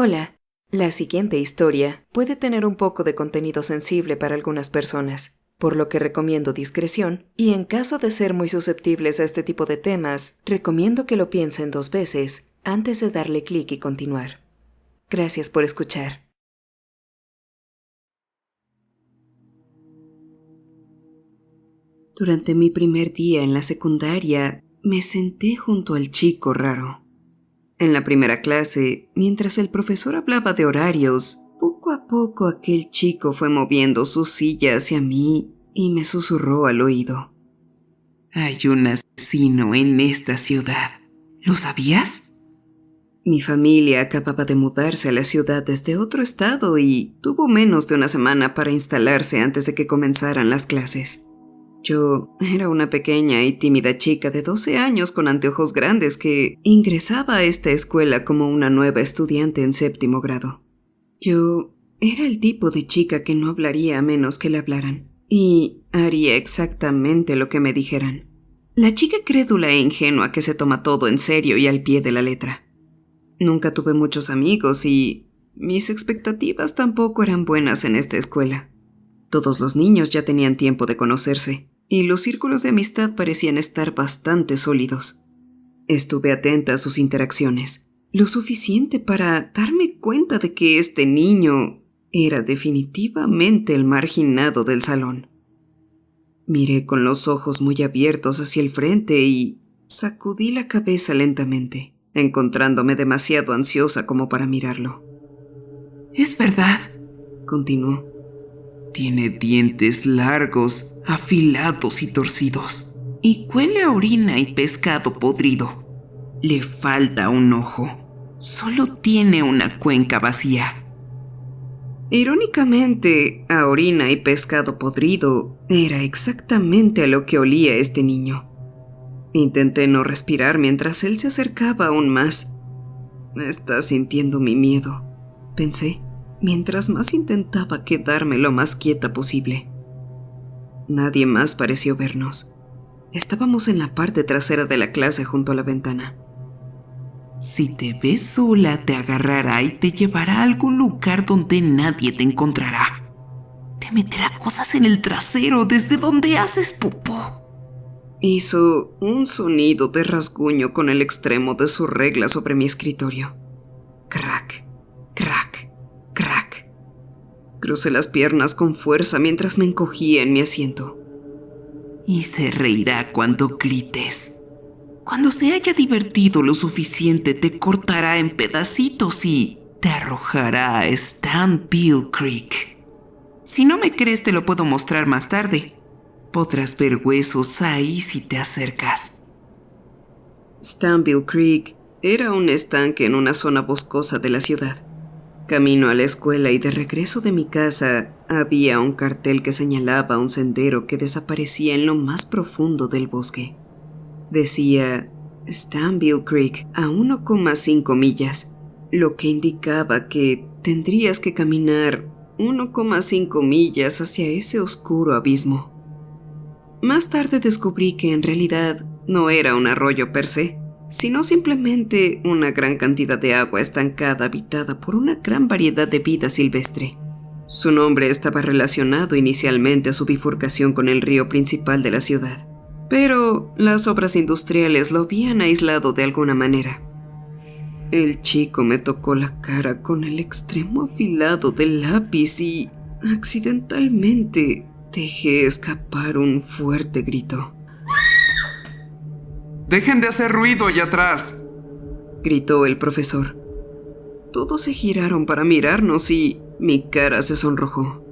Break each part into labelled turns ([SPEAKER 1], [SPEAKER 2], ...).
[SPEAKER 1] Hola, la siguiente historia puede tener un poco de contenido sensible para algunas personas, por lo que recomiendo discreción y en caso de ser muy susceptibles a este tipo de temas, recomiendo que lo piensen 2 veces antes de darle clic y continuar. Gracias por escuchar. Durante mi primer día en la secundaria, me senté junto al chico raro. En la primera clase, mientras el profesor hablaba de horarios, poco a poco aquel chico fue moviendo su silla hacia mí y me susurró al oído.
[SPEAKER 2] Hay un asesino en esta ciudad. ¿Lo sabías?
[SPEAKER 1] Mi familia acababa de mudarse a la ciudad desde otro estado y tuvo menos de una semana para instalarse antes de que comenzaran las clases. Yo era una pequeña y tímida chica de 12 años con anteojos grandes que ingresaba a esta escuela como una nueva estudiante en 7º grado. Yo era el tipo de chica que no hablaría a menos que le hablaran, y haría exactamente lo que me dijeran. La chica crédula e ingenua que se toma todo en serio y al pie de la letra. Nunca tuve muchos amigos y mis expectativas tampoco eran buenas en esta escuela. Todos los niños ya tenían tiempo de conocerse, y los círculos de amistad parecían estar bastante sólidos. Estuve atenta a sus interacciones, lo suficiente para darme cuenta de que este niño era definitivamente el marginado del salón. Miré con los ojos muy abiertos hacia el frente y sacudí la cabeza lentamente, encontrándome demasiado ansiosa como para mirarlo.
[SPEAKER 2] Es verdad,
[SPEAKER 1] continuó.
[SPEAKER 2] Tiene dientes largos, afilados y torcidos, y huele a orina y pescado podrido. Le falta un ojo. Solo tiene una cuenca vacía.
[SPEAKER 1] Irónicamente, a orina y pescado podrido era exactamente a lo que olía este niño. Intenté no respirar mientras él se acercaba aún más. Está sintiendo mi miedo, pensé, mientras más intentaba quedarme lo más quieta posible. Nadie más pareció vernos. Estábamos en la parte trasera de la clase junto a la ventana.
[SPEAKER 2] Si te ves sola, te agarrará y te llevará a algún lugar donde nadie te encontrará. Te meterá cosas en el trasero desde donde haces popó.
[SPEAKER 1] Hizo un sonido de rasguño con el extremo de su regla sobre mi escritorio. Crack, crack, crack. Crucé las piernas con fuerza mientras me encogía en mi asiento.
[SPEAKER 2] Y se reirá cuando grites. Cuando se haya divertido lo suficiente, te cortará en pedacitos y te arrojará a Stanville Creek. Si no me crees, te lo puedo mostrar más tarde. Podrás ver huesos ahí si te acercas.
[SPEAKER 1] Stanville Creek era un estanque en una zona boscosa de la ciudad. Camino a la escuela y de regreso de mi casa había un cartel que señalaba un sendero que desaparecía en lo más profundo del bosque. Decía Stanville Creek a 1,5 millas, lo que indicaba que tendrías que caminar 1,5 millas hacia ese oscuro abismo. Más tarde descubrí que en realidad no era un arroyo per se, sino simplemente una gran cantidad de agua estancada habitada por una gran variedad de vida silvestre. Su nombre estaba relacionado inicialmente a su bifurcación con el río principal de la ciudad, pero las obras industriales lo habían aislado de alguna manera. El chico me tocó la cara con el extremo afilado del lápiz y, accidentalmente, dejé escapar un fuerte grito.
[SPEAKER 2] ¡Dejen de hacer ruido allá atrás!,
[SPEAKER 1] gritó el profesor. Todos se giraron para mirarnos y mi cara se sonrojó.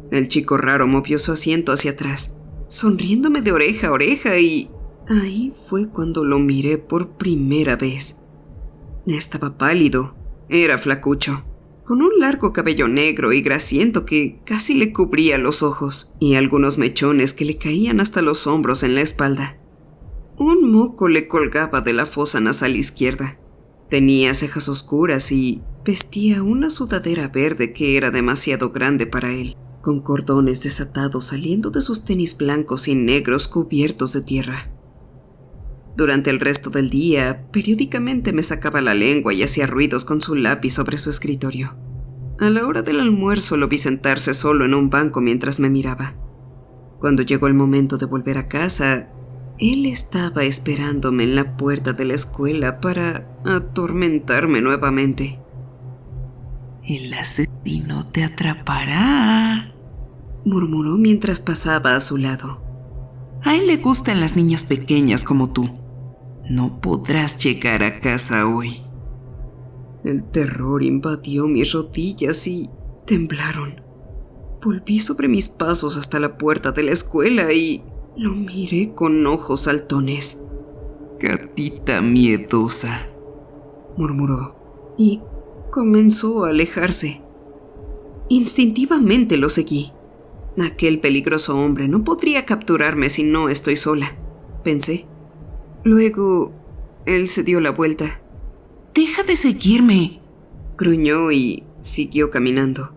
[SPEAKER 1] El chico raro movió su asiento hacia atrás, sonriéndome de oreja a oreja, y ahí fue cuando lo miré por primera vez. Estaba pálido, era flacucho, con un largo cabello negro y grasiento que casi le cubría los ojos y algunos mechones que le caían hasta los hombros en la espalda. Un moco le colgaba de la fosa nasal izquierda. Tenía cejas oscuras y vestía una sudadera verde que era demasiado grande para él, con cordones desatados saliendo de sus tenis blancos y negros cubiertos de tierra. Durante el resto del día, periódicamente me sacaba la lengua y hacía ruidos con su lápiz sobre su escritorio. A la hora del almuerzo lo vi sentarse solo en un banco mientras me miraba. Cuando llegó el momento de volver a casa, él estaba esperándome en la puerta de la escuela para atormentarme nuevamente.
[SPEAKER 2] El asesino te atrapará,
[SPEAKER 1] murmuró mientras pasaba a su lado.
[SPEAKER 2] A él le gustan las niñas pequeñas como tú. No podrás llegar a casa hoy.
[SPEAKER 1] El terror invadió mis rodillas y temblaron. Volví sobre mis pasos hasta la puerta de la escuela y lo miré con ojos saltones.
[SPEAKER 2] Gatita miedosa,
[SPEAKER 1] murmuró y comenzó a alejarse. Instintivamente lo seguí. Aquel peligroso hombre no podría capturarme si no estoy sola, pensé. Luego, él se dio la vuelta.
[SPEAKER 2] ¡Deja de seguirme!,
[SPEAKER 1] gruñó y siguió caminando.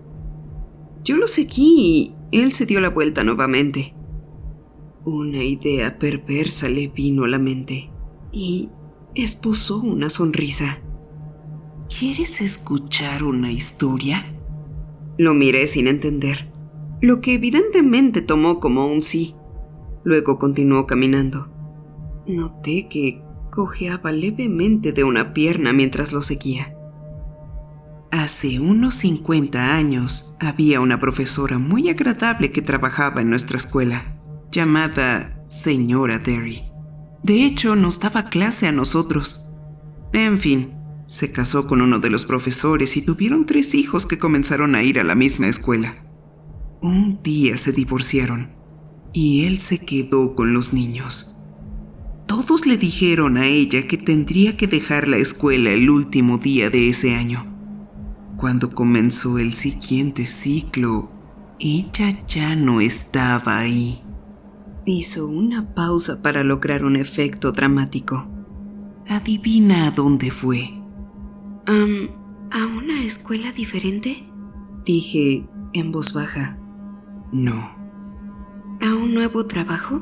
[SPEAKER 1] Yo lo seguí y él se dio la vuelta nuevamente. Una idea perversa le vino a la mente y esbozó una sonrisa.
[SPEAKER 2] ¿Quieres escuchar una historia?
[SPEAKER 1] Lo miré sin entender, lo que evidentemente tomó como un sí. Luego continuó caminando. Noté que cojeaba levemente de una pierna mientras lo seguía.
[SPEAKER 2] Hace unos 50 años había una profesora muy agradable que trabajaba en nuestra escuela, llamada Señora Derry. De hecho, nos daba clase a nosotros. En fin, se casó con uno de los profesores y tuvieron 3 hijos que comenzaron a ir a la misma escuela. Un día se divorciaron y él se quedó con los niños. Todos le dijeron a ella que tendría que dejar la escuela el último día de ese año. Cuando comenzó el siguiente ciclo, ella ya no estaba ahí.
[SPEAKER 1] Hizo una pausa para lograr un efecto dramático.
[SPEAKER 2] Adivina a dónde fue.
[SPEAKER 1] ¿A una escuela diferente? Dije en voz baja.
[SPEAKER 2] No.
[SPEAKER 1] ¿A un nuevo trabajo?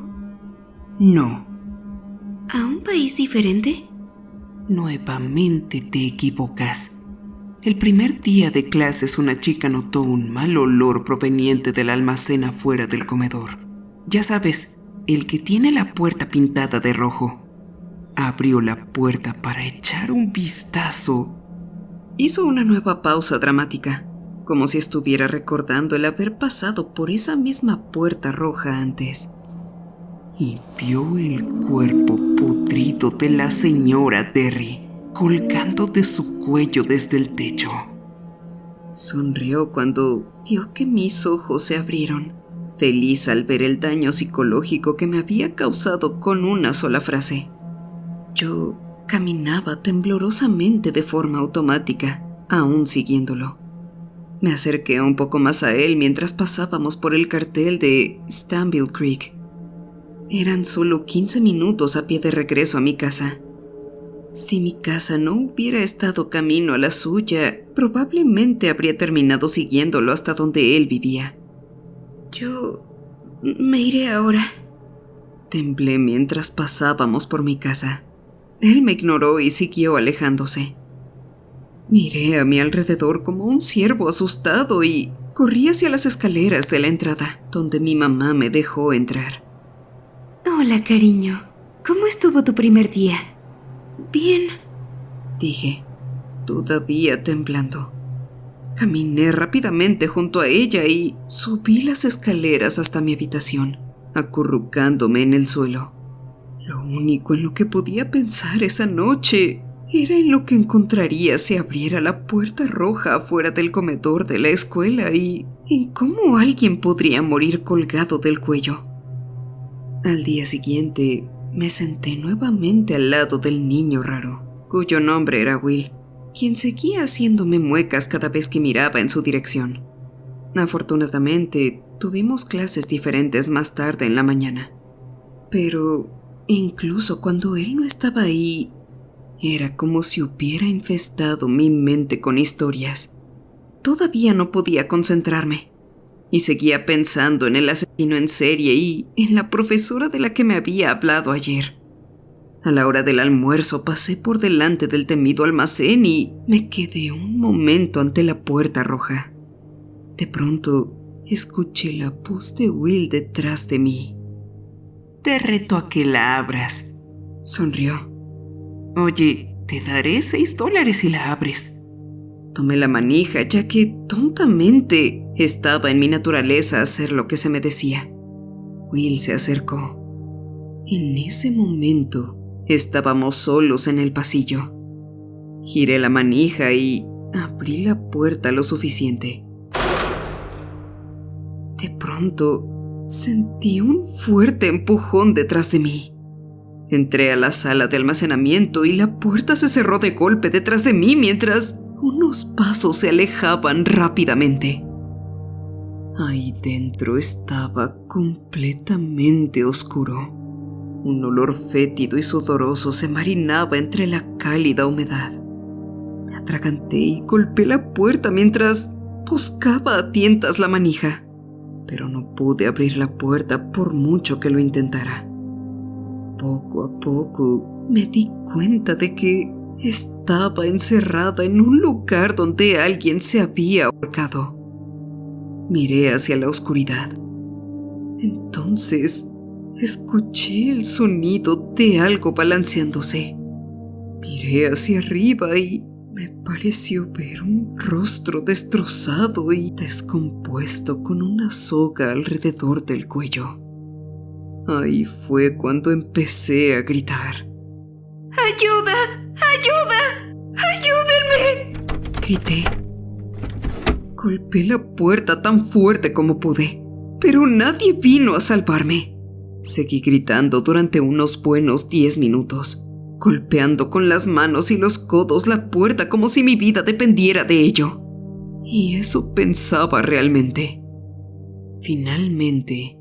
[SPEAKER 2] No.
[SPEAKER 1] ¿A un país diferente?
[SPEAKER 2] Nuevamente te equivocas. El primer día de clases una chica notó un mal olor proveniente del almacén afuera del comedor. Ya sabes, el que tiene la puerta pintada de rojo. Abrió la puerta para echar un vistazo.
[SPEAKER 1] Hizo una nueva pausa dramática, como si estuviera recordando el haber pasado por esa misma puerta roja antes.
[SPEAKER 2] Y vio el cuerpo podrido de la señora Derry colgando de su cuello desde el techo.
[SPEAKER 1] Sonrió cuando vio que mis ojos se abrieron, feliz al ver el daño psicológico que me había causado con una sola frase. Yo caminaba temblorosamente de forma automática, aún siguiéndolo. Me acerqué un poco más a él mientras pasábamos por el cartel de Stanville Creek. Eran solo 15 minutos a pie de regreso a mi casa. Si mi casa no hubiera estado camino a la suya, probablemente habría terminado siguiéndolo hasta donde él vivía. Yo me iré ahora. Temblé mientras pasábamos por mi casa. Él me ignoró y siguió alejándose. Miré a mi alrededor como un ciervo asustado y corrí hacia las escaleras de la entrada, donde mi mamá me dejó entrar.
[SPEAKER 3] Hola, cariño. ¿Cómo estuvo tu primer día?
[SPEAKER 1] Bien, dije, todavía temblando. Caminé rápidamente junto a ella y subí las escaleras hasta mi habitación, acurrucándome en el suelo. Lo único en lo que podía pensar esa noche era en lo que encontraría si abriera la puerta roja afuera del comedor de la escuela y en cómo alguien podría morir colgado del cuello. Al día siguiente, me senté nuevamente al lado del niño raro, cuyo nombre era Will, quien seguía haciéndome muecas cada vez que miraba en su dirección. Afortunadamente, tuvimos clases diferentes más tarde en la mañana. Pero incluso cuando él no estaba ahí, era como si hubiera infestado mi mente con historias. Todavía no podía concentrarme. Y seguía pensando en el asesino en serie y en la profesora de la que me había hablado ayer. A la hora del almuerzo pasé por delante del temido almacén y me quedé un momento ante la puerta roja. De pronto, escuché la voz de Will detrás de mí.
[SPEAKER 2] Te reto a que la abras.
[SPEAKER 1] Sonrió.
[SPEAKER 2] Oye, te daré $6 si la abres.
[SPEAKER 1] Tomé la manija, ya que tontamente estaba en mi naturaleza hacer lo que se me decía. Will se acercó. En ese momento, estábamos solos en el pasillo. Giré la manija y abrí la puerta lo suficiente. De pronto, sentí un fuerte empujón detrás de mí. Entré a la sala de almacenamiento y la puerta se cerró de golpe detrás de mí mientras unos pasos se alejaban rápidamente. Ahí dentro estaba completamente oscuro. Un olor fétido y sudoroso se marinaba entre la cálida humedad. Me atraganté y golpeé la puerta mientras buscaba a tientas la manija, pero no pude abrir la puerta por mucho que lo intentara. Poco a poco me di cuenta de que estaba encerrada en un lugar donde alguien se había ahorcado. Miré hacia la oscuridad. Entonces escuché el sonido de algo balanceándose. Miré hacia arriba y me pareció ver un rostro destrozado y descompuesto con una soga alrededor del cuello. Ahí fue cuando empecé a gritar.
[SPEAKER 3] ¡Ayuda! ¡Ayuda! ¡Ayúdenme!
[SPEAKER 1] Grité. Golpeé la puerta tan fuerte como pude, pero nadie vino a salvarme. Seguí gritando durante unos buenos 10 minutos, golpeando con las manos y los codos la puerta como si mi vida dependiera de ello. Y eso pensaba realmente. Finalmente,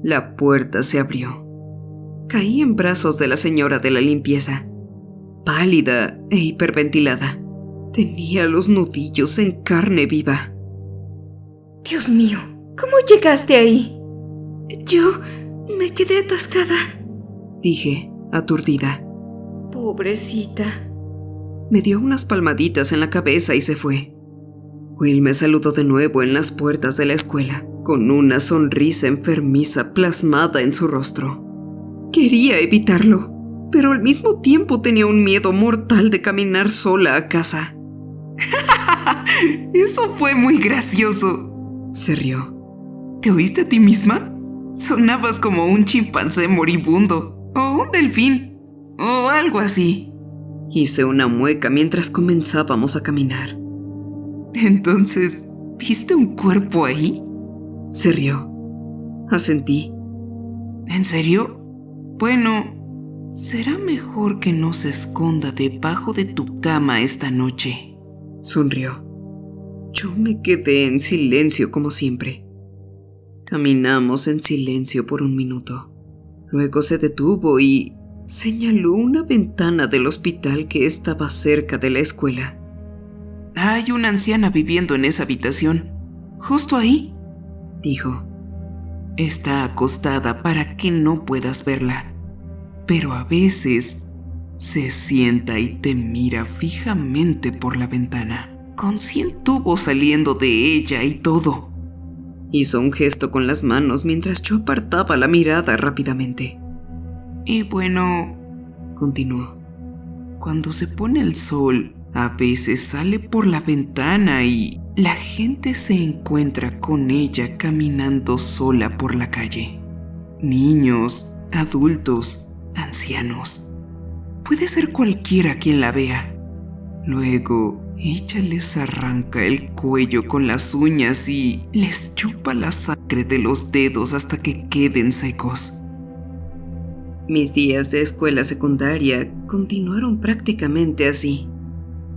[SPEAKER 1] la puerta se abrió. Caí en brazos de la señora de la limpieza, pálida e hiperventilada. Tenía los nudillos en carne viva.
[SPEAKER 3] Dios mío, ¿cómo llegaste ahí? Yo me quedé atascada,
[SPEAKER 1] dije, aturdida.
[SPEAKER 3] Pobrecita.
[SPEAKER 1] Me dio unas palmaditas en la cabeza y se fue. Will me saludó de nuevo en las puertas de la escuela, con una sonrisa enfermiza plasmada en su rostro. Quería evitarlo, pero al mismo tiempo tenía un miedo mortal de caminar sola a casa.
[SPEAKER 2] Eso fue muy gracioso.
[SPEAKER 1] Se rió.
[SPEAKER 2] ¿Te oíste a ti misma? Sonabas como un chimpancé moribundo, o un delfín, o algo así.
[SPEAKER 1] Hice una mueca mientras comenzábamos a caminar.
[SPEAKER 2] Entonces, ¿viste un cuerpo ahí?
[SPEAKER 1] Se rió. Asentí.
[SPEAKER 2] ¿En serio? Bueno, será mejor que no se esconda debajo de tu cama esta noche.
[SPEAKER 1] Sonrió. Yo me quedé en silencio como siempre. Caminamos en silencio por un minuto. Luego se detuvo y señaló una ventana del hospital que estaba cerca de la escuela.
[SPEAKER 2] Hay una anciana viviendo en esa habitación, justo ahí,
[SPEAKER 1] dijo.
[SPEAKER 2] Está acostada para que no puedas verla, pero a veces se sienta y te mira fijamente por la ventana, con 100 tubos saliendo de ella y todo.
[SPEAKER 1] Hizo un gesto con las manos mientras yo apartaba la mirada rápidamente.
[SPEAKER 2] Y bueno,
[SPEAKER 1] continuó,
[SPEAKER 2] cuando se pone el sol, a veces sale por la ventana y la gente se encuentra con ella caminando sola por la calle. Niños, adultos, ancianos. Puede ser cualquiera quien la vea. Luego, ella les arranca el cuello con las uñas y les chupa la sangre de los dedos hasta que queden secos.
[SPEAKER 1] Mis días de escuela secundaria continuaron prácticamente así.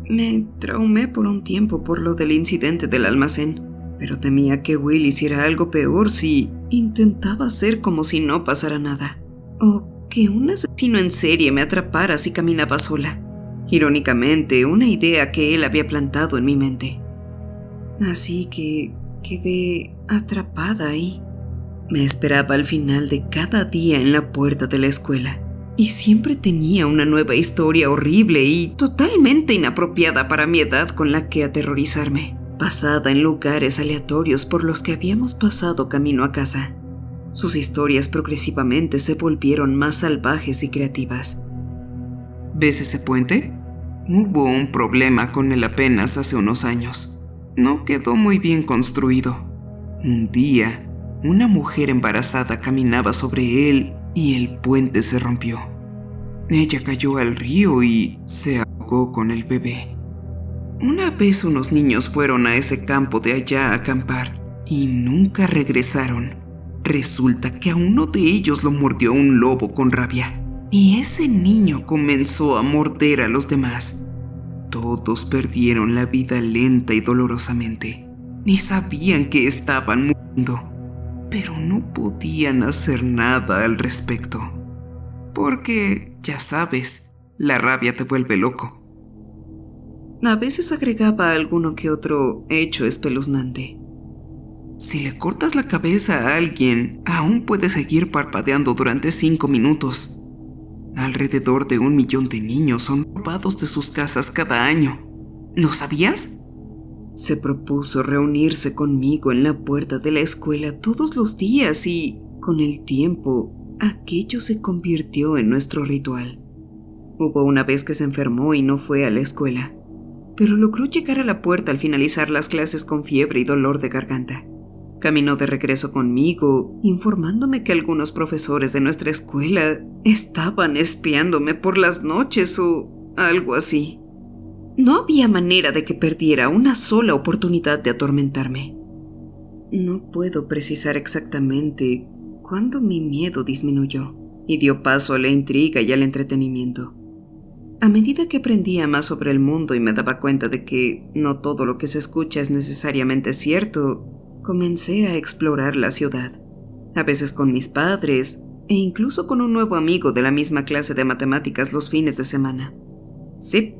[SPEAKER 1] Me traumé por un tiempo por lo del incidente del almacén, pero temía que Will hiciera algo peor si intentaba hacer como si no pasara nada, o que un asesino en serie me atrapara si caminaba sola. Irónicamente, una idea que él había plantado en mi mente. Así que quedé atrapada ahí. Me esperaba al final de cada día en la puerta de la escuela, y siempre tenía una nueva historia horrible y totalmente inapropiada para mi edad con la que aterrorizarme, basada en lugares aleatorios por los que habíamos pasado camino a casa. Sus historias progresivamente se volvieron más salvajes y creativas.
[SPEAKER 2] ¿Ves ese puente? Hubo un problema con él apenas hace unos años. No quedó muy bien construido. Un día, una mujer embarazada caminaba sobre él y el puente se rompió. Ella cayó al río y se ahogó con el bebé. Una vez unos niños fueron a ese campo de allá a acampar y nunca regresaron. Resulta que a uno de ellos lo mordió un lobo con rabia y ese niño comenzó a morder a los demás. Todos perdieron la vida lenta y dolorosamente. Ni sabían que estaban muriendo, pero no podían hacer nada al respecto. Porque, ya sabes, la rabia te vuelve loco.
[SPEAKER 1] A veces agregaba alguno que otro hecho espeluznante.
[SPEAKER 2] Si le cortas la cabeza a alguien, aún puede seguir parpadeando durante 5 minutos. Alrededor de 1 millón de niños son robados de sus casas cada año. ¿Lo sabías?
[SPEAKER 1] Se propuso reunirse conmigo en la puerta de la escuela todos los días y, con el tiempo, aquello se convirtió en nuestro ritual. Hubo una vez que se enfermó y no fue a la escuela, pero logró llegar a la puerta al finalizar las clases con fiebre y dolor de garganta. Caminó de regreso conmigo, informándome que algunos profesores de nuestra escuela estaban espiándome por las noches o algo así. No había manera de que perdiera una sola oportunidad de atormentarme. No puedo precisar exactamente cuándo mi miedo disminuyó y dio paso a la intriga y al entretenimiento. A medida que aprendía más sobre el mundo y me daba cuenta de que no todo lo que se escucha es necesariamente cierto, comencé a explorar la ciudad, a veces con mis padres e incluso con un nuevo amigo de la misma clase de matemáticas los fines de semana. Sí,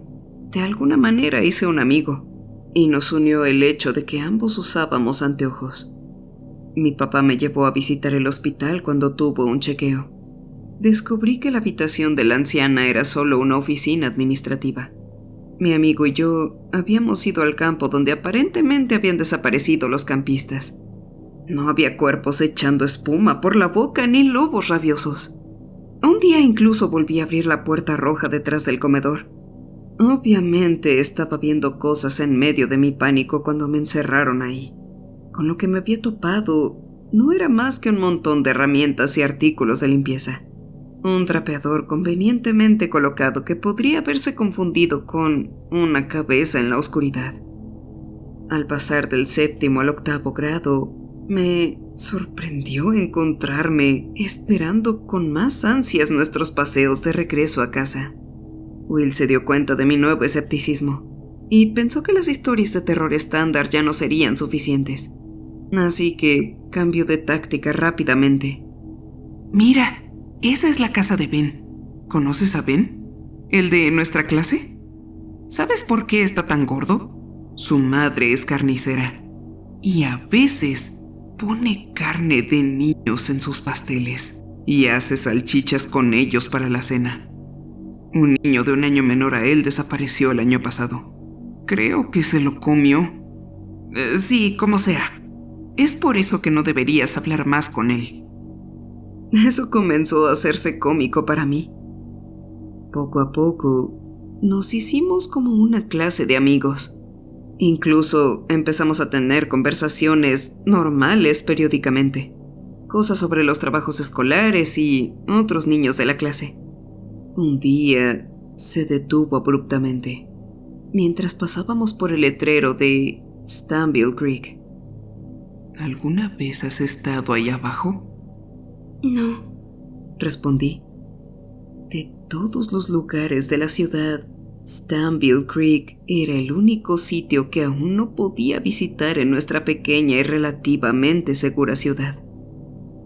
[SPEAKER 1] de alguna manera hice un amigo, y nos unió el hecho de que ambos usábamos anteojos. Mi papá me llevó a visitar el hospital cuando tuvo un chequeo. Descubrí que la habitación de la anciana era solo una oficina administrativa. Mi amigo y yo habíamos ido al campo donde aparentemente habían desaparecido los campistas. No había cuerpos echando espuma por la boca ni lobos rabiosos. Un día incluso volví a abrir la puerta roja detrás del comedor. Obviamente estaba viendo cosas en medio de mi pánico cuando me encerraron ahí. Con lo que me había topado no era más que un montón de herramientas y artículos de limpieza. Un trapeador convenientemente colocado que podría haberse confundido con una cabeza en la oscuridad. Al pasar del 7º al 8º grado, me sorprendió encontrarme esperando con más ansias nuestros paseos de regreso a casa. Will se dio cuenta de mi nuevo escepticismo y pensó que las historias de terror estándar ya no serían suficientes. Así que cambió de táctica rápidamente.
[SPEAKER 2] Mira, esa es la casa de Ben. ¿Conoces a Ben? ¿El de nuestra clase? ¿Sabes por qué está tan gordo? Su madre es carnicera y a veces pone carne de niños en sus pasteles y hace salchichas con ellos para la cena. Un niño de 1 año menor a él desapareció el año pasado. Creo que se lo comió. Sí, como sea. Es por eso que no deberías hablar más con él.
[SPEAKER 1] Eso comenzó a hacerse cómico para mí. Poco a poco, nos hicimos como una clase de amigos. Incluso empezamos a tener conversaciones normales periódicamente. Cosas sobre los trabajos escolares y otros niños de la clase. Un día se detuvo abruptamente, mientras pasábamos por el letrero de Stanville Creek.
[SPEAKER 2] ¿Alguna vez has estado ahí abajo?
[SPEAKER 3] No,
[SPEAKER 1] respondí. De todos los lugares de la ciudad, Stanville Creek era el único sitio que aún no podía visitar en nuestra pequeña y relativamente segura ciudad.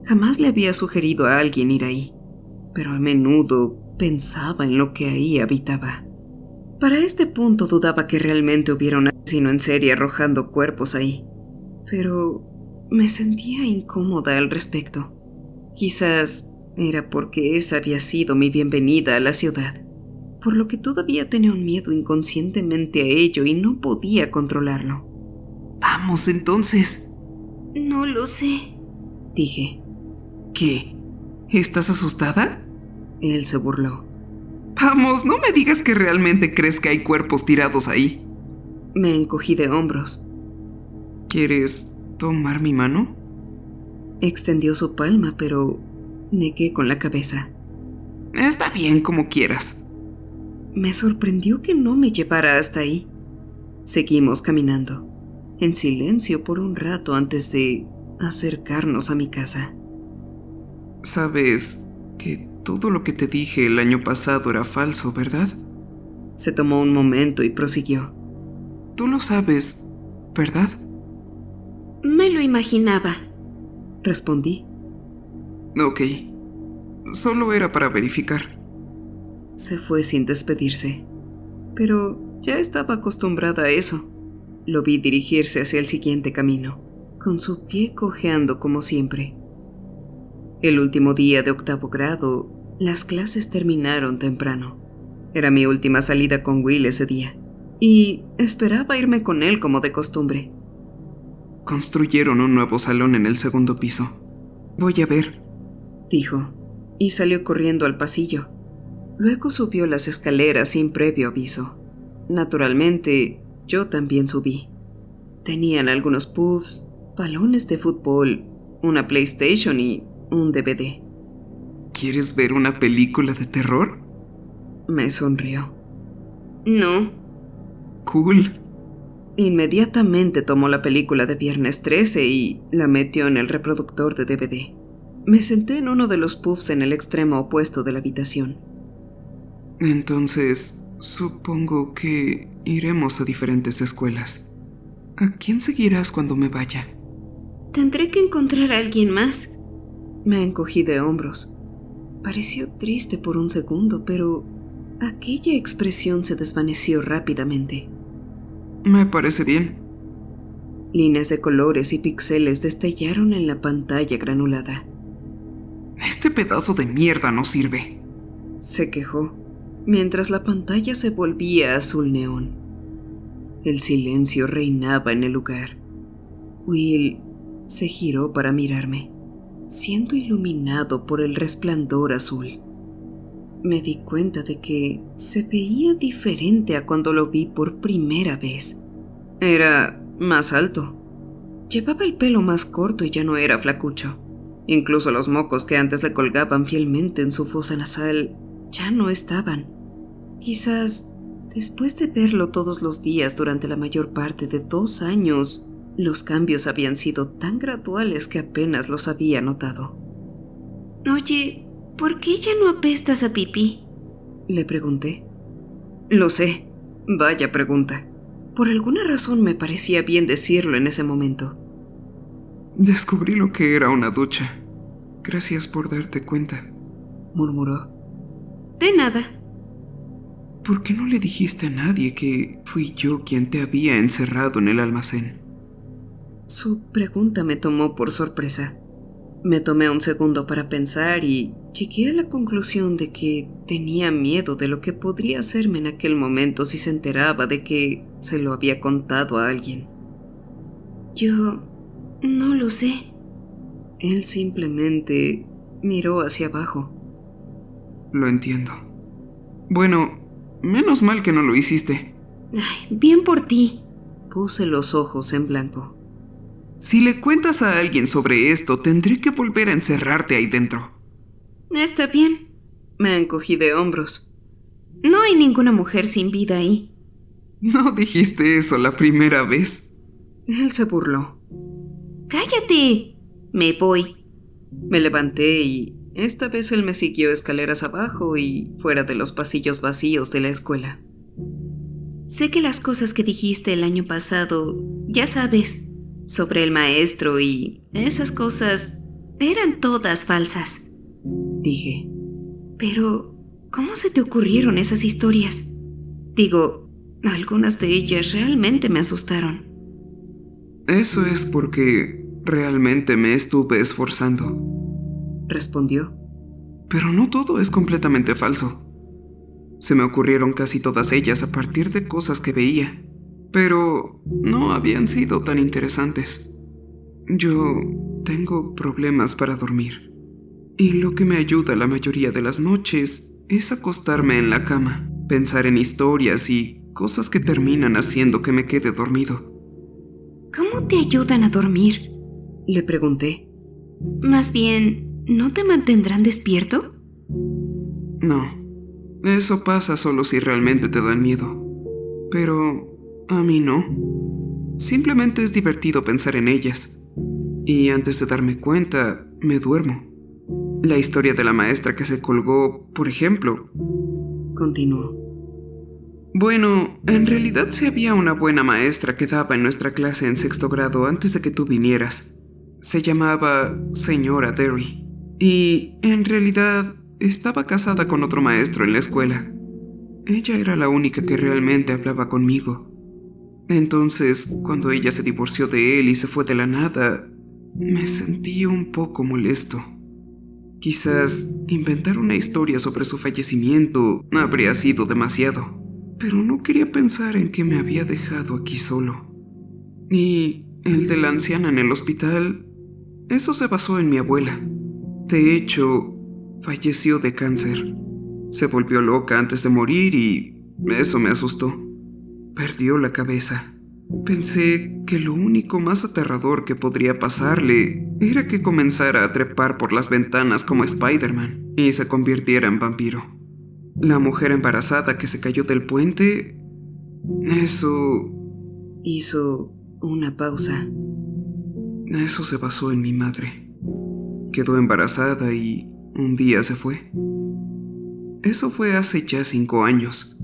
[SPEAKER 1] Jamás le había sugerido a alguien ir ahí, pero a menudo pensaba en lo que ahí habitaba. Para este punto dudaba que realmente hubiera un asesino en serie arrojando cuerpos ahí, pero me sentía incómoda al respecto. Quizás Era porque esa había sido mi bienvenida a la ciudad, por lo que todavía tenía un miedo inconscientemente a ello y no podía controlarlo.
[SPEAKER 2] Vamos entonces,
[SPEAKER 3] No lo sé.
[SPEAKER 1] Dije.
[SPEAKER 2] ¿qué? ¿Estás asustada?
[SPEAKER 1] Él se burló.
[SPEAKER 2] Vamos, no me digas que realmente crees que hay cuerpos tirados ahí.
[SPEAKER 1] Me encogí de hombros.
[SPEAKER 2] ¿Quieres tomar mi mano?
[SPEAKER 1] Extendió su palma, pero negué con la cabeza.
[SPEAKER 2] Está bien, como quieras.
[SPEAKER 1] Me sorprendió que no me llevara hasta ahí. Seguimos caminando, en silencio por un rato antes de acercarnos a mi casa.
[SPEAKER 2] Sabes que todo lo que te dije el año pasado era falso, ¿verdad?
[SPEAKER 1] Se tomó un momento y prosiguió.
[SPEAKER 2] Tú lo sabes, ¿verdad?
[SPEAKER 3] Me lo imaginaba.
[SPEAKER 1] Respondí.
[SPEAKER 2] Ok. Solo era para verificar.
[SPEAKER 1] Se fue sin despedirse, pero ya estaba acostumbrada a eso. Lo vi dirigirse hacia el siguiente camino, con su pie cojeando como siempre. El último día de 8º grado, las clases terminaron temprano. Era mi última salida con Will ese día, y esperaba irme con él como de costumbre.
[SPEAKER 2] Construyeron un nuevo salón en el 2º piso. Voy a ver,
[SPEAKER 1] dijo, y salió corriendo al pasillo. Luego subió las escaleras sin previo aviso. Naturalmente, yo también subí. Tenían algunos puffs, balones de fútbol, una PlayStation y un DVD.
[SPEAKER 2] ¿Quieres ver una película de terror?
[SPEAKER 1] Me sonrió.
[SPEAKER 3] No.
[SPEAKER 2] Cool.
[SPEAKER 1] Inmediatamente tomó la película de Viernes 13 y la metió en el reproductor de DVD. Me senté en uno de los puffs en el extremo opuesto de la habitación.
[SPEAKER 2] Entonces, supongo que iremos a diferentes escuelas. ¿A quién seguirás cuando me vaya?
[SPEAKER 3] Tendré que encontrar a alguien más.
[SPEAKER 1] Me encogí de hombros. Pareció triste por un segundo, pero aquella expresión se desvaneció rápidamente.
[SPEAKER 2] Me parece bien.
[SPEAKER 1] Líneas de colores y píxeles destellaron en la pantalla granulada.
[SPEAKER 2] Este pedazo de mierda no sirve,
[SPEAKER 1] se quejó, mientras la pantalla se volvía azul neón. El silencio reinaba en el lugar. Will se giró para mirarme, siendo iluminado por el resplandor azul. Me di cuenta de que se veía diferente a cuando lo vi por primera vez. Era más alto. Llevaba el pelo más corto y ya no era flacucho. Incluso los mocos que antes le colgaban fielmente en su fosa nasal ya no estaban. Quizás, después de verlo todos los días durante la mayor parte de 2 años, los cambios habían sido tan graduales que apenas los había notado.
[SPEAKER 3] Oye, ¿por qué ya no apestas a pipí?
[SPEAKER 1] Le pregunté. Lo sé. Vaya pregunta. Por alguna razón me parecía bien decirlo en ese momento.
[SPEAKER 2] Descubrí lo que era una ducha. Gracias por darte cuenta,
[SPEAKER 1] murmuró.
[SPEAKER 3] De nada.
[SPEAKER 2] ¿Por qué no le dijiste a nadie que fui yo quien te había encerrado en el almacén?
[SPEAKER 1] Su pregunta me tomó por sorpresa. Me tomé un segundo para pensar y llegué a la conclusión de que tenía miedo de lo que podría hacerme en aquel momento si se enteraba de que se lo había contado a alguien.
[SPEAKER 3] Yo no lo sé.
[SPEAKER 1] Él simplemente miró hacia abajo.
[SPEAKER 2] Lo entiendo. Bueno, menos mal que no lo hiciste.
[SPEAKER 3] Ay, bien por ti.
[SPEAKER 1] Puse los ojos en blanco.
[SPEAKER 2] Si le cuentas a alguien sobre esto, tendré que volver a encerrarte ahí dentro.
[SPEAKER 3] Está bien.
[SPEAKER 1] Me encogí de hombros.
[SPEAKER 3] No hay ninguna mujer sin vida ahí.
[SPEAKER 2] No dijiste eso la primera vez.
[SPEAKER 1] Él se burló.
[SPEAKER 3] ¡Cállate! Me voy.
[SPEAKER 1] Me levanté y esta vez él me siguió escaleras abajo y fuera de los pasillos vacíos de la escuela.
[SPEAKER 3] Sé que las cosas que dijiste el año pasado, ya sabes, sobre el maestro y esas cosas, eran todas falsas.
[SPEAKER 1] Dije.
[SPEAKER 3] Pero, ¿cómo se te ocurrieron esas historias? Digo, algunas de ellas realmente me asustaron.
[SPEAKER 2] Eso es porque realmente me estuve esforzando,
[SPEAKER 1] respondió.
[SPEAKER 4] Pero no todo es completamente falso. Se me ocurrieron casi todas ellas a partir de cosas que veía, pero no habían sido tan interesantes. Yo tengo problemas para dormir, y lo que me ayuda la mayoría de las noches es acostarme en la cama, pensar en historias y cosas que terminan haciendo que me quede dormido.
[SPEAKER 3] ¿Cómo te ayudan a dormir?
[SPEAKER 1] Le pregunté.
[SPEAKER 3] Más bien, ¿no te mantendrán despierto?
[SPEAKER 4] No, eso pasa solo si realmente te dan miedo. Pero a mí no. Simplemente es divertido pensar en ellas. Y antes de darme cuenta, me duermo. La historia de la maestra que se colgó, por ejemplo.
[SPEAKER 1] Continuó.
[SPEAKER 4] Bueno, en realidad sí había una buena maestra que daba en nuestra clase en 6º grado antes de que tú vinieras. Se llamaba Señora Derry. Y en realidad estaba casada con otro maestro en la escuela. Ella era la única que realmente hablaba conmigo. Entonces, cuando ella se divorció de él y se fue de la nada, me sentí un poco molesto. Quizás inventar una historia sobre su fallecimiento habría sido demasiado, pero no quería pensar en que me había dejado aquí solo. Y el de la anciana en el hospital, eso se basó en mi abuela. De hecho, falleció de cáncer. Se volvió loca antes de morir y eso me asustó. Perdió la cabeza. Pensé que lo único más aterrador que podría pasarle era que comenzara a trepar por las ventanas como Spider-Man y se convirtiera en vampiro. La mujer embarazada que se cayó del puente, eso...
[SPEAKER 1] Hizo una pausa.
[SPEAKER 4] Eso se basó en mi madre. Quedó embarazada y un día se fue. Eso fue hace ya 5 años.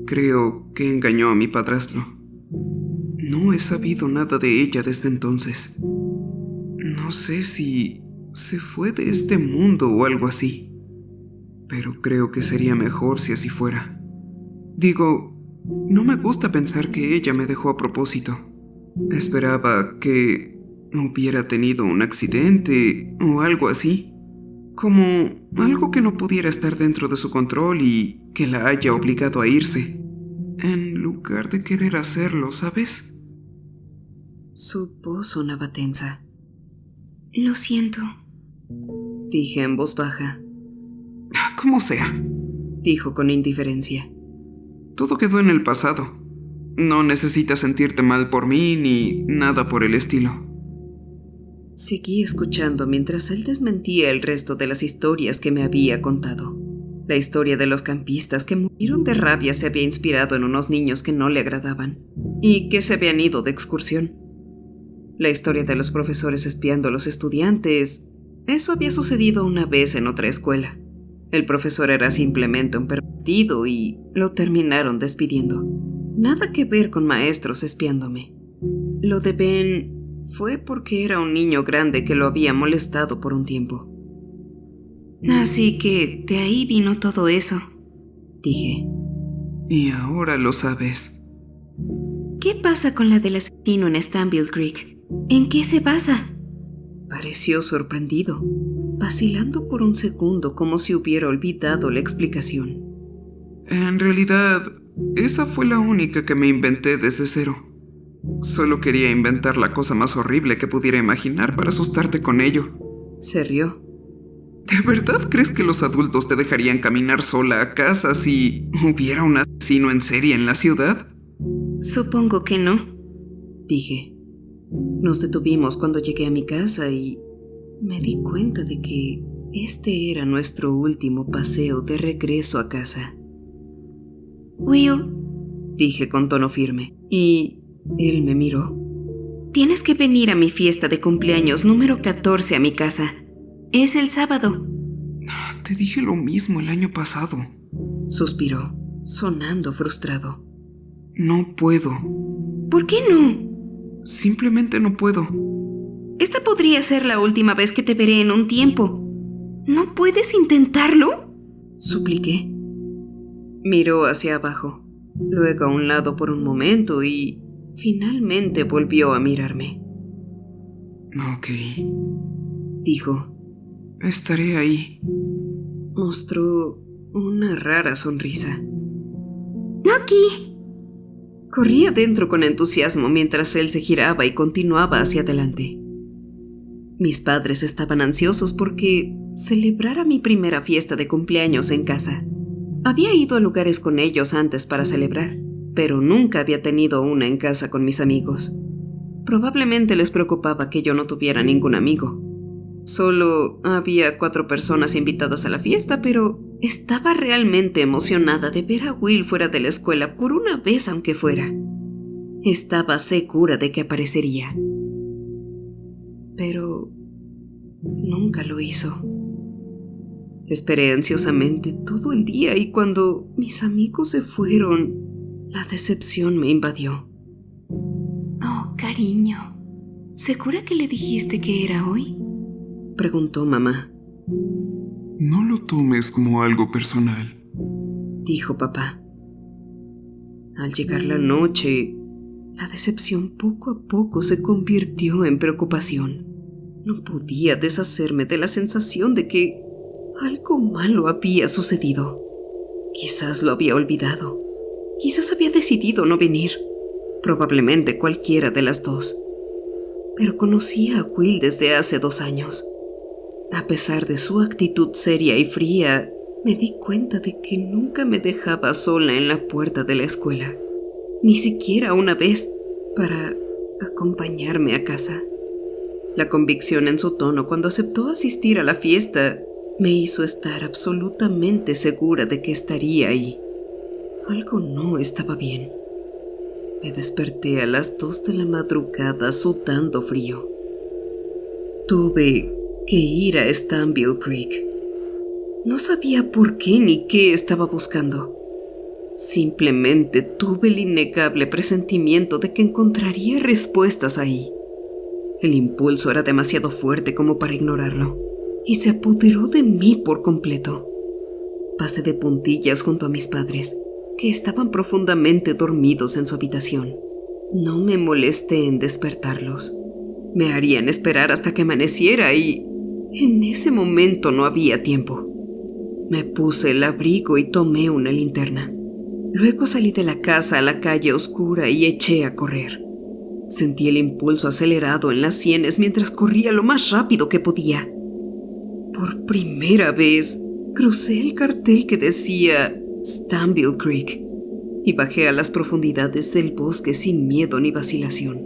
[SPEAKER 4] Creo que engañó a mi padrastro. No he sabido nada de ella desde entonces. No sé si se fue de este mundo o algo así, pero creo que sería mejor si así fuera. Digo, no me gusta pensar que ella me dejó a propósito. Esperaba que hubiera tenido un accidente o algo así, como algo que no pudiera estar dentro de su control y que la haya obligado a irse, en lugar de querer hacerlo, ¿sabes?
[SPEAKER 1] Su voz sonaba tensa.
[SPEAKER 3] Lo siento,
[SPEAKER 1] Dije en voz baja.
[SPEAKER 4] Como sea,
[SPEAKER 1] Dijo con indiferencia.
[SPEAKER 4] todo quedó en el pasado. No necesitas sentirte mal por mí ni nada por el estilo.
[SPEAKER 1] Seguí escuchando mientras él desmentía el resto de las historias que me había contado. La historia de los campistas que murieron de rabia se había inspirado en unos niños que no le agradaban y que se habían ido de excursión. La historia de los profesores espiando a los estudiantes, eso había sucedido una vez en otra escuela. El profesor era simplemente un pervertido y lo terminaron despidiendo. Nada que ver con maestros espiándome. Lo de Ben fue porque era un niño grande que lo había molestado por un tiempo.
[SPEAKER 3] así que de ahí vino todo eso.
[SPEAKER 1] Dije.
[SPEAKER 4] Y ahora lo sabes.
[SPEAKER 3] ¿Qué pasa con la del asesino en Stanville Creek? ¿En qué se basa?
[SPEAKER 1] Pareció sorprendido, vacilando por un segundo como si hubiera olvidado la explicación.
[SPEAKER 4] En realidad, esa fue la única que me inventé desde cero. Solo quería inventar la cosa más horrible que pudiera imaginar para asustarte con ello.
[SPEAKER 1] Se rió.
[SPEAKER 4] ¿De verdad crees que los adultos te dejarían caminar sola a casa si hubiera un asesino en serie en la ciudad?
[SPEAKER 3] Supongo que no.
[SPEAKER 1] Dije. Nos detuvimos cuando llegué a mi casa y me di cuenta de que este era nuestro último paseo de regreso a casa.
[SPEAKER 3] Will,
[SPEAKER 1] Dije con tono firme, y él me miró.
[SPEAKER 3] tienes que venir a mi fiesta de cumpleaños número 14 a mi casa. Es el sábado.
[SPEAKER 4] Te dije lo mismo el año pasado.
[SPEAKER 1] Suspiró, sonando frustrado.
[SPEAKER 4] No puedo.
[SPEAKER 3] ¿Por qué no?
[SPEAKER 4] Simplemente no puedo.
[SPEAKER 3] Esta podría ser la última vez que te veré en un tiempo. ¿No puedes intentarlo?
[SPEAKER 1] Supliqué. Miró hacia abajo, luego a un lado por un momento y finalmente volvió a mirarme.
[SPEAKER 4] Ok,
[SPEAKER 1] Dijo.
[SPEAKER 4] estaré ahí.
[SPEAKER 1] mostró una rara sonrisa.
[SPEAKER 3] ¡Nucky!
[SPEAKER 1] Corrí adentro con entusiasmo mientras él se giraba y continuaba hacia adelante. Mis padres estaban ansiosos porque celebrara mi primera fiesta de cumpleaños en casa. Había ido a lugares con ellos antes para celebrar, pero nunca había tenido una en casa con mis amigos. Probablemente les preocupaba que yo no tuviera ningún amigo. Solo había 4 personas invitadas a la fiesta, pero estaba realmente emocionada de ver a Will fuera de la escuela por una vez aunque fuera. Estaba segura de que aparecería. Pero nunca lo hizo. Esperé ansiosamente todo el día y cuando mis amigos se fueron, la decepción me invadió.
[SPEAKER 3] Oh, cariño, ¿segura que le dijiste que era hoy?
[SPEAKER 1] Preguntó mamá.
[SPEAKER 4] No lo tomes como algo personal,
[SPEAKER 1] dijo papá. Al llegar la noche, la decepción poco a poco se convirtió en preocupación. No podía deshacerme de la sensación de que algo malo había sucedido. Quizás lo había olvidado. Quizás había decidido no venir. Probablemente cualquiera de las dos. Pero conocía a Will desde hace 2 años. A pesar de su actitud seria y fría, me di cuenta de que nunca me dejaba sola en la puerta de la escuela. Ni siquiera una vez para acompañarme a casa. La convicción en su tono cuando aceptó asistir a la fiesta me hizo estar absolutamente segura de que estaría ahí. Algo no estaba bien. Me desperté a las 2 de la madrugada sudando frío. Tuve que ir a Stanville Creek. No sabía por qué ni qué estaba buscando. Simplemente tuve el innegable presentimiento de que encontraría respuestas ahí. El impulso era demasiado fuerte como para ignorarlo, y se apoderó de mí por completo. Pasé de puntillas junto a mis padres, que estaban profundamente dormidos en su habitación. No me molesté en despertarlos. Me harían esperar hasta que amaneciera y en ese momento no había tiempo. Me puse el abrigo y tomé una linterna. Luego salí de la casa a la calle oscura y eché a correr. Sentí el impulso acelerado en las sienes mientras corría lo más rápido que podía. Por primera vez, crucé el cartel que decía Stanville Creek y bajé a las profundidades del bosque sin miedo ni vacilación.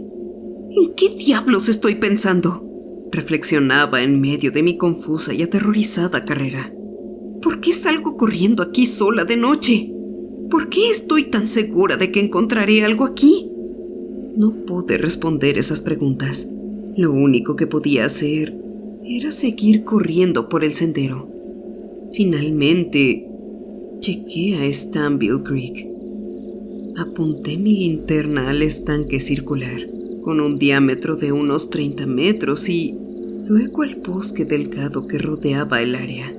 [SPEAKER 1] ¿En qué diablos estoy pensando?, reflexionaba en medio de mi confusa y aterrorizada carrera. ¿Por qué salgo corriendo aquí sola de noche? ¿Por qué estoy tan segura de que encontraré algo aquí? No pude responder esas preguntas. Lo único que podía hacer era seguir corriendo por el sendero. Finalmente, llegué a Stanville Creek. Apunté mi linterna al estanque circular, con un diámetro de unos 30 metros y luego al bosque delgado que rodeaba el área.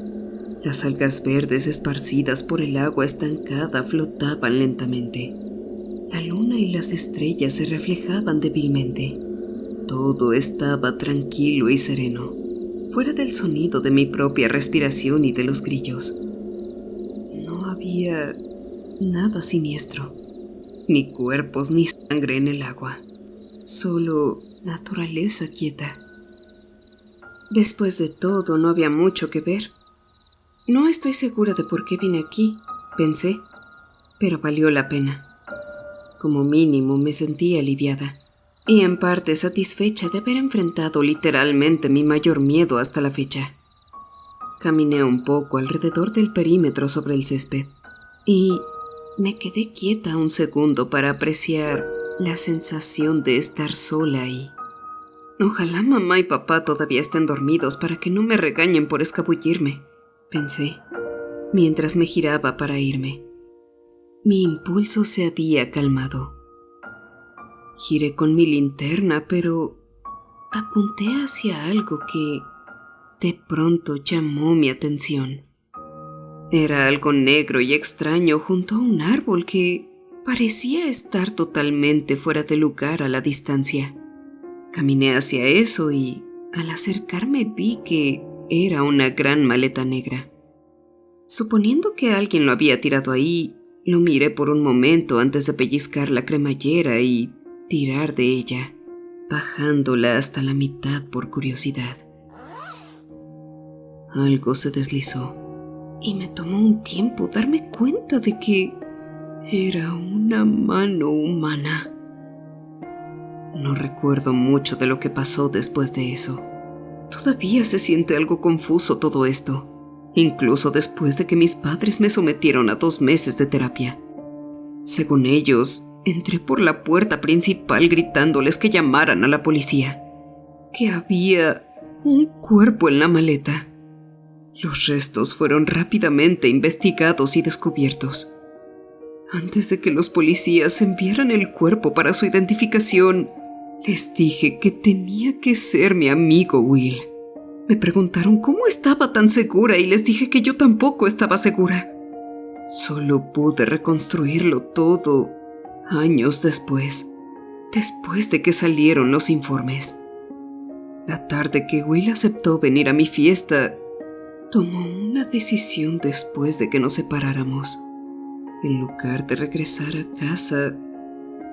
[SPEAKER 1] Las algas verdes esparcidas por el agua estancada flotaban lentamente. La luna y las estrellas se reflejaban débilmente. Todo estaba tranquilo y sereno, fuera del sonido de mi propia respiración y de los grillos. No había nada siniestro, ni cuerpos ni sangre en el agua, solo naturaleza quieta. Después de todo, no había mucho que ver. No estoy segura de por qué vine aquí, pensé, pero valió la pena. Como mínimo me sentí aliviada y en parte satisfecha de haber enfrentado literalmente mi mayor miedo hasta la fecha. Caminé un poco alrededor del perímetro sobre el césped y me quedé quieta un segundo para apreciar la sensación de estar sola ahí. Ojalá mamá y papá todavía estén dormidos para que no me regañen por escabullirme, pensé, mientras me giraba para irme. Mi impulso se había calmado. Giré con mi linterna, pero apunté hacia algo que de pronto llamó mi atención. Era algo negro y extraño junto a un árbol que parecía estar totalmente fuera de lugar a la distancia. Caminé hacia eso y, al acercarme, vi que era una gran maleta negra. Suponiendo que alguien lo había tirado ahí, lo miré por un momento antes de pellizcar la cremallera y tirar de ella, bajándola hasta la mitad por curiosidad. Algo se deslizó y me tomó un tiempo darme cuenta de que era una mano humana. No recuerdo mucho de lo que pasó después de eso. Todavía se siente algo confuso todo esto, incluso después de que mis padres me sometieron a 2 meses de terapia. Según ellos, entré por la puerta principal gritándoles que llamaran a la policía, que había un cuerpo en la maleta. Los restos fueron rápidamente investigados y descubiertos. Antes de que los policías enviaran el cuerpo para su identificación, les dije que tenía que ser mi amigo Will. Me preguntaron cómo estaba tan segura y les dije que yo tampoco estaba segura. Solo pude reconstruirlo todo años después de que salieron los informes. La tarde que Will aceptó venir a mi fiesta, tomó una decisión después de que nos separáramos. En lugar de regresar a casa,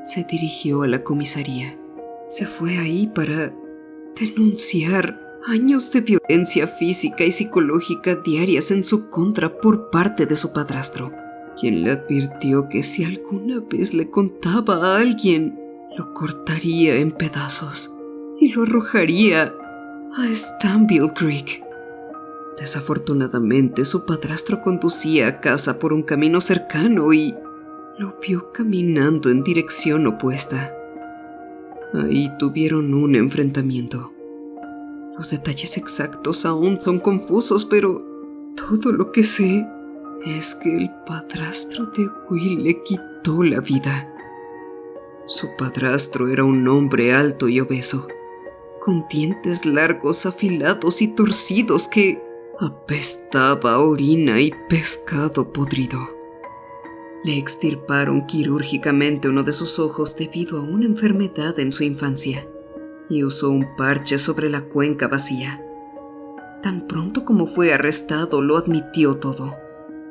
[SPEAKER 1] se dirigió a la comisaría. Se fue ahí para denunciar años de violencia física y psicológica diarias en su contra por parte de su padrastro, quien le advirtió que si alguna vez le contaba a alguien, lo cortaría en pedazos y lo arrojaría a Stanville Creek. Desafortunadamente, su padrastro conducía a casa por un camino cercano y lo vio caminando en dirección opuesta. Ahí tuvieron un enfrentamiento. Los detalles exactos aún son confusos, pero todo lo que sé es que el padrastro de Will le quitó la vida. Su padrastro era un hombre alto y obeso, con dientes largos, afilados y torcidos que apestaba a orina y pescado podrido. Le extirparon quirúrgicamente uno de sus ojos debido a una enfermedad en su infancia y usó un parche sobre la cuenca vacía. Tan pronto como fue arrestado, lo admitió todo,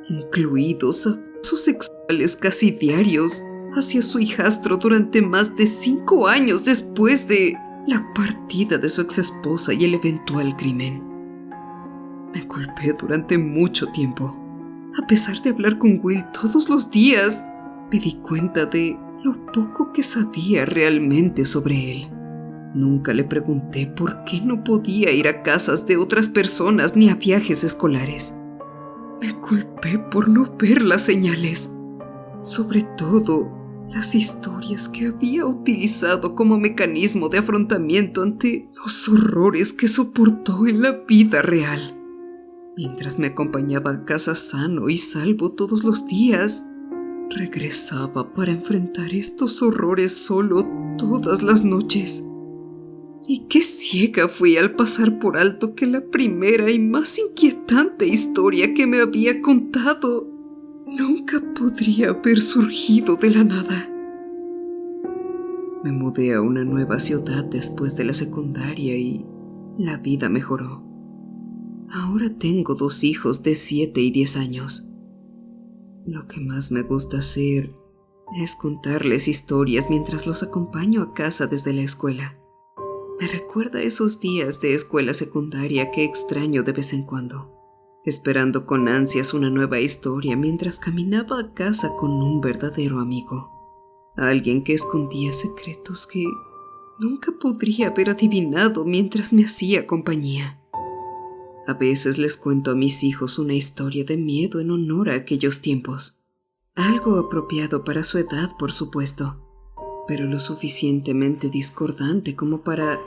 [SPEAKER 1] incluidos abusos sexuales casi diarios hacia su hijastro durante más de 5 años después de la partida de su exesposa y el eventual crimen. Me culpé durante mucho tiempo. A pesar de hablar con Will todos los días, me di cuenta de lo poco que sabía realmente sobre él. Nunca le pregunté por qué no podía ir a casas de otras personas ni a viajes escolares. Me culpé por no ver las señales, sobre todo las historias que había utilizado como mecanismo de afrontamiento ante los horrores que soportó en la vida real. Mientras me acompañaba a casa sano y salvo todos los días, regresaba para enfrentar estos horrores solo todas las noches. Y qué ciega fui al pasar por alto que la primera y más inquietante historia que me había contado nunca podría haber surgido de la nada. Me mudé a una nueva ciudad después de la secundaria y la vida mejoró. Ahora tengo 2 hijos de 7 y 10 años. Lo que más me gusta hacer es contarles historias mientras los acompaño a casa desde la escuela. Me recuerda esos días de escuela secundaria que extraño de vez en cuando, esperando con ansias una nueva historia mientras caminaba a casa con un verdadero amigo. Alguien que escondía secretos que nunca podría haber adivinado mientras me hacía compañía. A veces les cuento a mis hijos una historia de miedo en honor a aquellos tiempos. Algo apropiado para su edad, por supuesto, pero lo suficientemente discordante como para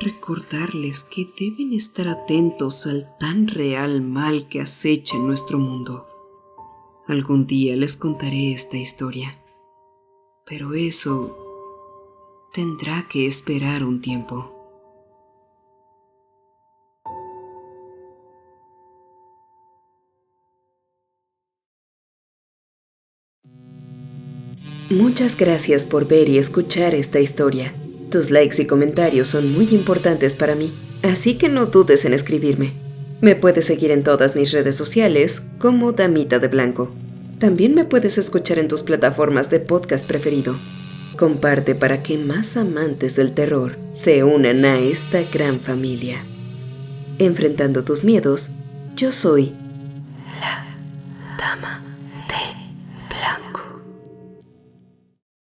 [SPEAKER 1] recordarles que deben estar atentos al tan real mal que acecha en nuestro mundo. Algún día les contaré esta historia, pero eso tendrá que esperar un tiempo.
[SPEAKER 3] Muchas gracias por ver y escuchar esta historia. Tus likes y comentarios son muy importantes para mí, así que no dudes en escribirme.
[SPEAKER 1] Me puedes seguir en todas mis redes sociales como Damita de Blanco. También me puedes escuchar en tus plataformas de podcast preferido. Comparte para que más amantes del terror se unan a esta gran familia. Enfrentando tus miedos, yo soy la Dama.